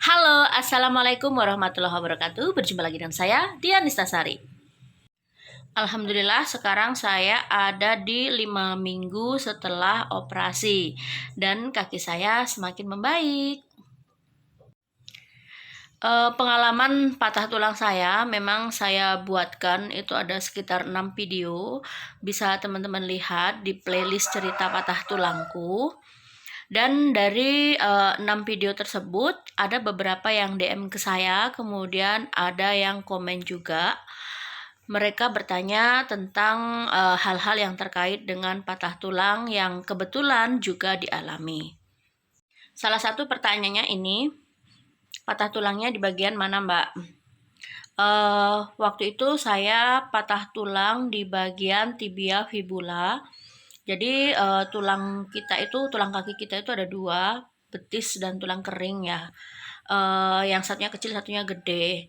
Halo, Assalamualaikum warahmatullahi wabarakatuh. Berjumpa lagi dengan saya, Dian Nistasari. Alhamdulillah, sekarang saya ada di 5 minggu setelah operasi dan kaki saya semakin membaik. Pengalaman patah tulang saya memang saya buatkan itu ada sekitar 6 video. Bisa teman-teman lihat di playlist cerita patah tulangku. Dan dari 6 video tersebut ada beberapa yang DM ke saya, kemudian ada yang komen juga. Mereka bertanya tentang hal-hal yang terkait dengan patah tulang yang kebetulan juga dialami. Salah satu pertanyaannya ini, patah tulangnya di bagian mana, Mbak? Waktu itu saya patah tulang di bagian tibia fibula. Jadi tulang kaki kita itu ada dua, betis dan tulang kering ya. Yang satunya kecil, satunya gede.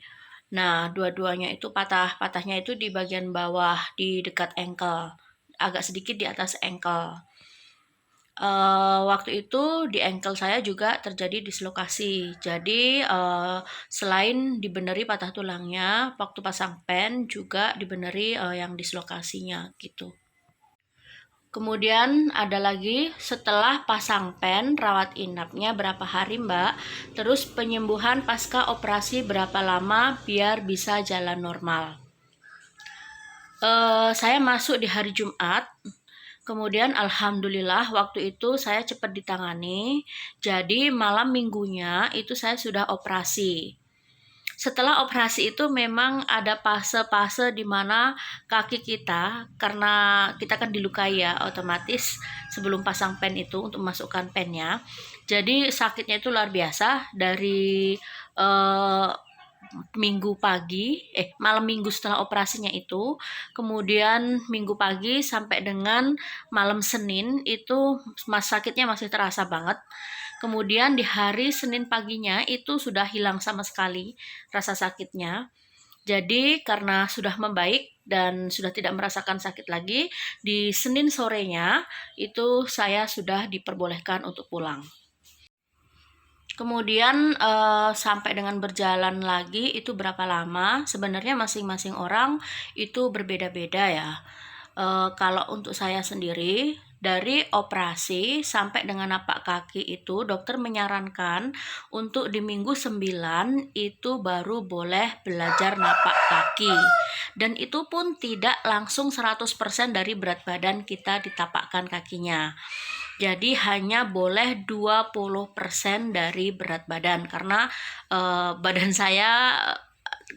Nah, dua-duanya itu patahnya itu di bagian bawah, di dekat ankle, agak sedikit di atas ankle. Waktu itu di ankle saya juga terjadi dislokasi. Jadi selain dibeneri patah tulangnya, waktu pasang pen juga dibeneri yang dislokasinya gitu. Kemudian ada lagi setelah pasang pen, rawat inapnya berapa hari, Mbak? Terus penyembuhan pasca operasi berapa lama biar bisa jalan normal? Saya masuk di hari Jumat. Kemudian alhamdulillah waktu itu saya cepat ditangani. Jadi malam minggunya itu saya sudah operasi. Setelah operasi itu memang ada fase-fase di mana kaki kita, karena kita kan dilukai ya, otomatis sebelum pasang pen itu untuk masukkan pennya. Jadi sakitnya itu luar biasa dari eh, malam minggu setelah operasinya itu, kemudian minggu pagi sampai dengan malam Senin itu sakitnya masih terasa banget. Kemudian di hari Senin paginya itu sudah hilang sama sekali rasa sakitnya. Jadi karena sudah membaik dan sudah tidak merasakan sakit lagi, di Senin sorenya itu saya sudah diperbolehkan untuk pulang. Kemudian sampai dengan berjalan lagi itu berapa lama? Sebenarnya masing-masing orang itu berbeda-beda ya. Kalau untuk saya sendiri, dari operasi sampai dengan napak kaki itu dokter menyarankan untuk di minggu 9 itu baru boleh belajar napak kaki. Dan itu pun tidak langsung 100% dari berat badan kita ditapakkan kakinya. Jadi hanya boleh 20% dari berat badan karena badan saya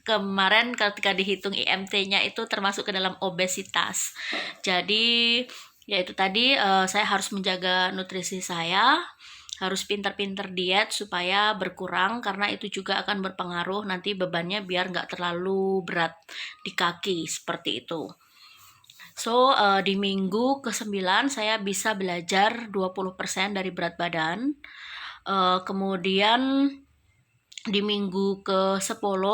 kemarin ketika dihitung IMT-nya itu termasuk ke dalam obesitas. Jadi ya itu tadi saya harus menjaga nutrisi saya, harus pinter-pinter diet supaya berkurang karena itu juga akan berpengaruh nanti bebannya biar nggak terlalu berat di kaki seperti itu. So, di minggu ke-9 saya bisa belajar 20% dari berat badan. Kemudian di minggu ke-10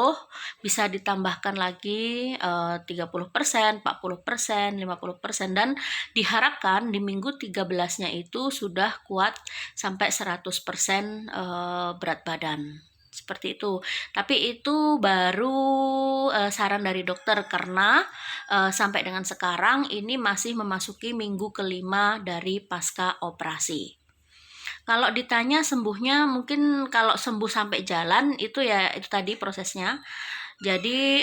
bisa ditambahkan lagi 30%, 40%, 50% dan diharapkan di minggu 13-nya itu sudah kuat sampai 100% berat badan. Seperti itu. Tapi itu baru saran dari dokter karena sampai dengan sekarang ini masih memasuki minggu kelima dari pasca operasi. Kalau ditanya sembuhnya, mungkin kalau sembuh sampai jalan itu ya itu tadi prosesnya. Jadi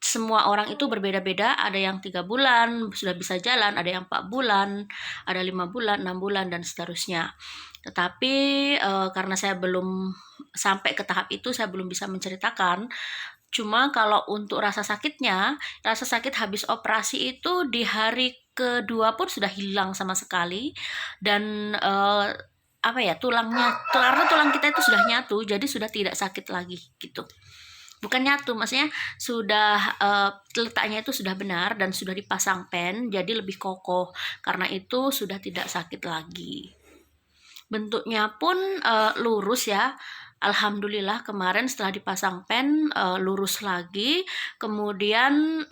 semua orang itu berbeda-beda. Ada yang 3 bulan sudah bisa jalan, ada yang 4 bulan, ada 5 bulan, 6 bulan dan seterusnya. Tetapi karena saya belum sampai ke tahap itu, saya belum bisa menceritakan. Cuma kalau untuk rasa sakit habis operasi itu di hari kedua pun sudah hilang sama sekali dan apa ya karena tulang kita itu sudah nyatu jadi sudah tidak sakit lagi gitu, bukan nyatu maksudnya sudah letaknya itu sudah benar dan sudah dipasang pen jadi lebih kokoh karena itu sudah tidak sakit lagi. Bentuknya pun lurus ya. Alhamdulillah kemarin setelah dipasang pen lurus lagi, kemudian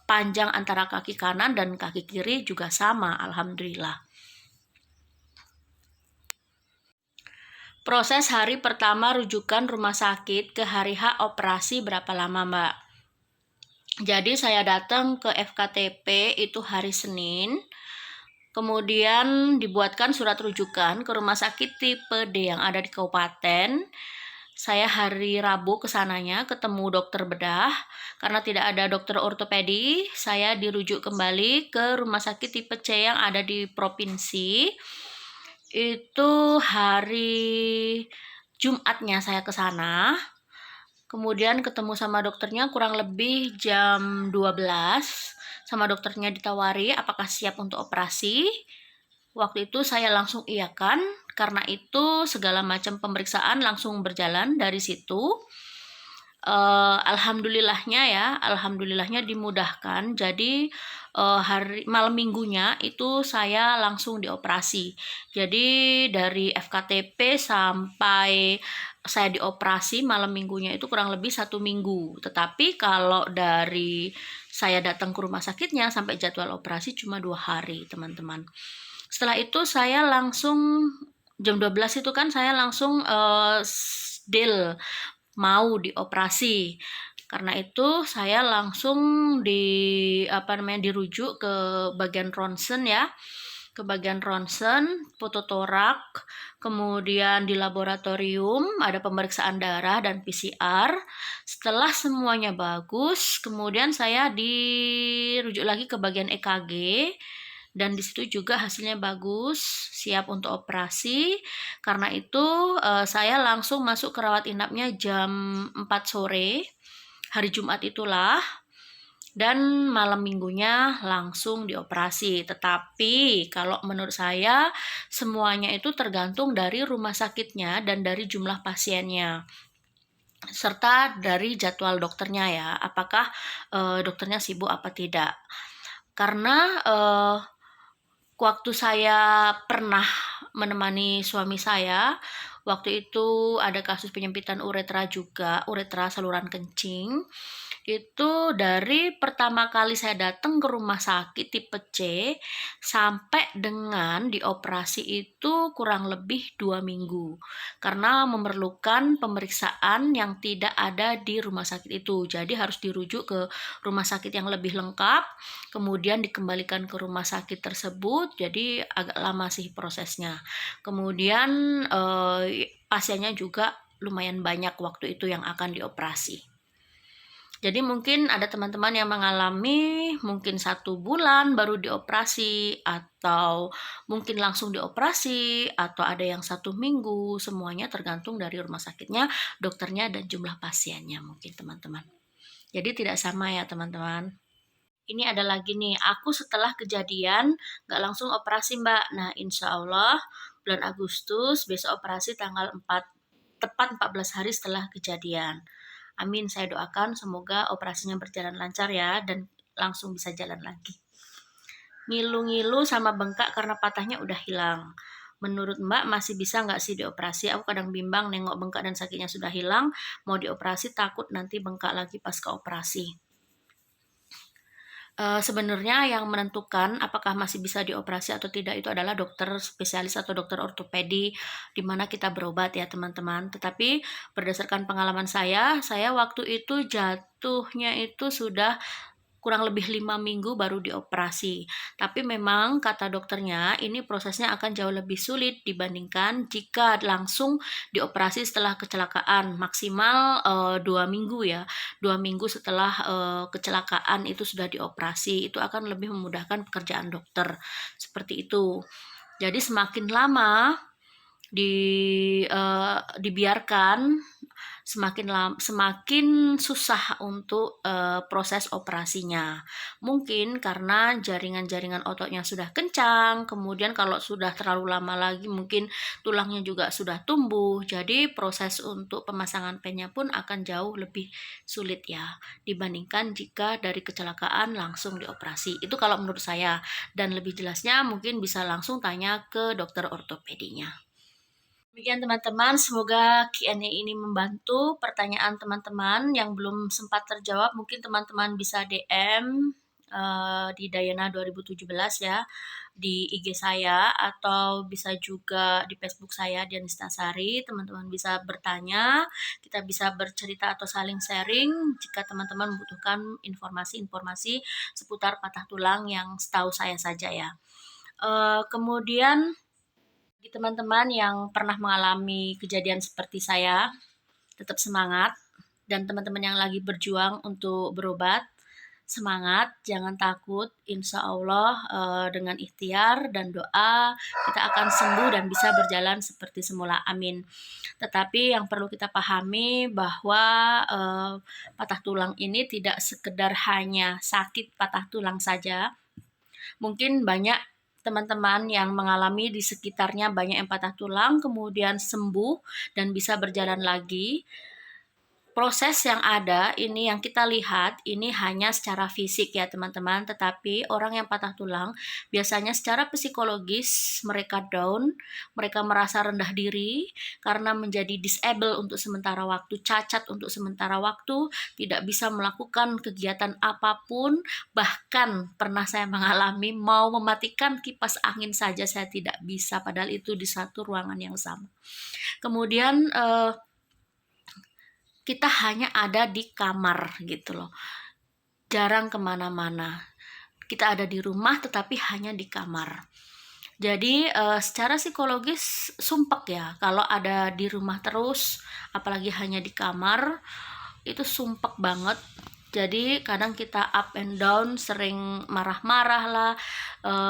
panjang antara kaki kanan dan kaki kiri juga sama, alhamdulillah. Proses hari pertama rujukan rumah sakit ke hari H operasi berapa lama, Mbak? Jadi saya datang ke FKTP itu hari Senin, kemudian dibuatkan surat rujukan ke rumah sakit tipe D yang ada di kabupaten. Saya hari Rabu kesananya ketemu dokter bedah. Karena tidak ada dokter ortopedi, saya dirujuk kembali ke rumah sakit tipe C yang ada di provinsi. Itu hari Jumatnya saya ke sana. Kemudian ketemu sama dokternya kurang lebih jam 12. Sama dokternya ditawari apakah siap untuk operasi. Waktu itu saya langsung iyakan, karena itu segala macam pemeriksaan langsung berjalan dari situ. Alhamdulillahnya dimudahkan. Jadi hari malam minggunya itu saya langsung dioperasi. Jadi dari FKTP sampai saya dioperasi malam minggunya itu kurang lebih 1 minggu. Tetapi kalau dari saya datang ke rumah sakitnya sampai jadwal operasi cuma 2 hari, teman-teman. Setelah itu saya langsung jam 12 itu kan saya langsung deal mau dioperasi. Karena itu saya langsung dirujuk ke bagian ronsen ya. Ke bagian ronsen, fototorak, kemudian di laboratorium ada pemeriksaan darah dan PCR. Setelah semuanya bagus, kemudian saya dirujuk lagi ke bagian EKG. Dan di situ juga hasilnya bagus, siap untuk operasi. Karena itu saya langsung masuk ke rawat inapnya jam 4 sore, hari Jumat itulah. Dan malam minggunya langsung dioperasi. Tetapi kalau menurut saya semuanya itu tergantung dari rumah sakitnya dan dari jumlah pasiennya, serta dari jadwal dokternya ya, apakah dokternya sibuk apa tidak. Karena waktu saya pernah menemani suami saya, waktu itu ada kasus penyempitan uretra juga, uretra saluran kencing. Itu dari pertama kali saya datang ke rumah sakit tipe C sampai dengan dioperasi itu kurang lebih 2 minggu. Karena memerlukan pemeriksaan yang tidak ada di rumah sakit itu. Jadi harus dirujuk ke rumah sakit yang lebih lengkap, kemudian dikembalikan ke rumah sakit tersebut. Jadi agak lama sih prosesnya. Kemudian pasiennya juga lumayan banyak waktu itu yang akan dioperasi. Jadi mungkin ada teman-teman yang mengalami mungkin 1 bulan baru dioperasi, atau mungkin langsung dioperasi, atau ada yang 1 minggu. Semuanya tergantung dari rumah sakitnya, dokternya, dan jumlah pasiennya mungkin teman-teman. Jadi tidak sama ya teman-teman. Ini ada lagi nih, aku setelah kejadian gak langsung operasi Mbak. Nah insya Allah bulan Agustus besok operasi tanggal 4, tepat 14 hari setelah kejadian. Amin, saya doakan semoga operasinya berjalan lancar ya, dan langsung bisa jalan lagi. Ngilu-ngilu sama bengkak karena patahnya udah hilang. Menurut Mbak masih bisa nggak sih dioperasi? Aku kadang bimbang nengok bengkak dan sakitnya sudah hilang, mau dioperasi takut nanti bengkak lagi pas ke operasi. Sebenarnya yang menentukan apakah masih bisa dioperasi atau tidak itu adalah dokter spesialis atau dokter ortopedi di mana kita berobat ya teman-teman. Tetapi berdasarkan pengalaman saya waktu itu jatuhnya itu sudah kurang lebih 5 minggu baru dioperasi. Tapi memang kata dokternya ini prosesnya akan jauh lebih sulit dibandingkan jika langsung dioperasi setelah kecelakaan. Maksimal 2 minggu ya. 2 minggu setelah kecelakaan itu sudah dioperasi. Itu akan lebih memudahkan pekerjaan dokter. Seperti itu. Jadi semakin lama dibiarkan, semakin susah untuk proses operasinya. Mungkin karena jaringan-jaringan ototnya sudah kencang, kemudian kalau sudah terlalu lama lagi mungkin tulangnya juga sudah tumbuh. Jadi proses untuk pemasangan pennya pun akan jauh lebih sulit ya dibandingkan jika dari kecelakaan langsung dioperasi. Itu kalau menurut saya, dan lebih jelasnya mungkin bisa langsung tanya ke dokter ortopedinya. Demikian teman-teman, semoga Q&A ini membantu pertanyaan teman-teman yang belum sempat terjawab. Mungkin teman-teman bisa DM di Dayana 2017 ya, di IG saya, atau bisa juga di Facebook saya, Dian Istasari. Teman-teman bisa bertanya, kita bisa bercerita atau saling sharing jika teman-teman membutuhkan informasi-informasi seputar patah tulang yang setahu saya saja ya. Kemudian bagi teman-teman yang pernah mengalami kejadian seperti saya, tetap semangat. Dan teman-teman yang lagi berjuang untuk berobat, semangat, jangan takut. Insya Allah dengan ikhtiar dan doa kita akan sembuh dan bisa berjalan seperti semula. Amin. Tetapi yang perlu kita pahami bahwa patah tulang ini tidak sekedar hanya sakit patah tulang saja. Mungkin banyak teman-teman yang mengalami di sekitarnya banyak yang patah tulang, kemudian sembuh dan bisa berjalan lagi. Proses yang ada ini yang kita lihat ini hanya secara fisik ya teman-teman, tetapi orang yang patah tulang biasanya secara psikologis mereka down, mereka merasa rendah diri karena menjadi disable untuk sementara waktu, cacat untuk sementara waktu, tidak bisa melakukan kegiatan apapun, bahkan pernah saya mengalami mau mematikan kipas angin saja saya tidak bisa, padahal itu di satu ruangan yang sama. Kemudian kita hanya ada di kamar gitu loh, jarang kemana-mana. Kita ada di rumah tetapi hanya di kamar. Jadi secara psikologis sumpek ya, kalau ada di rumah terus, apalagi hanya di kamar, itu sumpek banget. Jadi kadang kita up and down, sering marah-marah lah,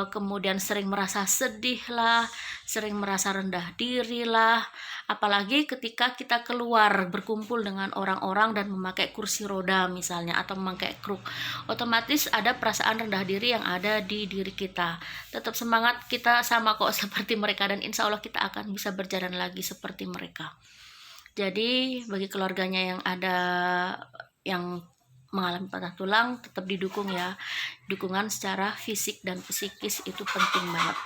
kemudian sering merasa sedih lah, sering merasa rendah diri lah. Apalagi ketika kita keluar berkumpul dengan orang-orang dan memakai kursi roda misalnya, atau memakai kruk, otomatis ada perasaan rendah diri yang ada di diri kita. Tetap semangat, kita sama kok seperti mereka, dan insya Allah kita akan bisa berjalan lagi seperti mereka. Jadi bagi keluarganya yang ada yang mengalami patah tulang, tetap didukung ya. Dukungan secara fisik dan psikis itu penting banget.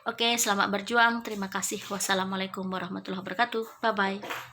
Oke, selamat berjuang. Terima kasih. Wassalamualaikum warahmatullahi wabarakatuh. Bye-bye.